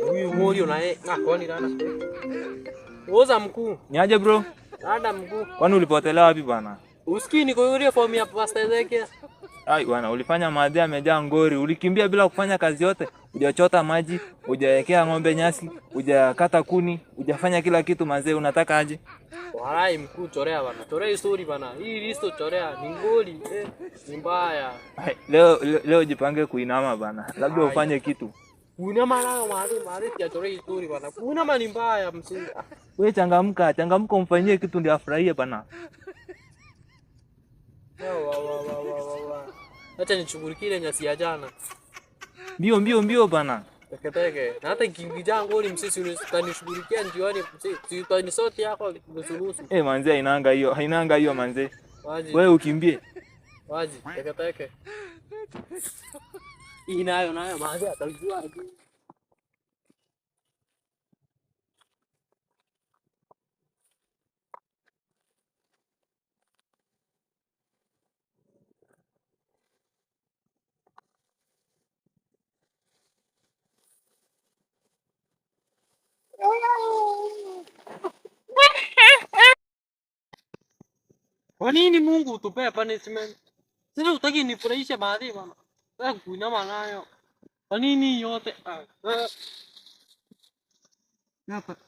Huyu Morio naye kwani dada. Oza mkuu. Niaje bro? Dada mkuu. Kwani ulipotelea wapi bana? Usikii niko yule form ya Pastor Ezekiel. Ai bwana, ulifanya maadhi yamejaa ngori. Ulikimbia bila kufanya kazi yote. Hujachota maji, hujawekea ng'ombe nyasi, hujakata kuni, hujafanya kila kitu mazee, unataka aje? Walai mkuu, chorea bana. Chorea story bana. Hii listo chorea ni ngoli ni mbaya. Ai, leo jipange kuinama bana. Labda ufanye kitu. Kuinama nayo mahali ya chorea story bana. Kuinama ni mbaya msingi. Wewe changamka umfanyie kitu ndio afurahie bana. Wa. Acha nichughulikie nyasi ya jana. Mbio bana. Teke. Na hata kingija ngoli msisi utanishughulikia njioni msisi. Utani sote yako nusu. Manze hainanga hiyo manze. Waji. Wewe ukimbie. Waji, teke. Hii nayo manze atajua aje. Kwa nini Mungu utupea punishment? Sasa utaki nifurahishe baadhi bana. Sasa kuinama nayo. Kwa nini yote? Hapa.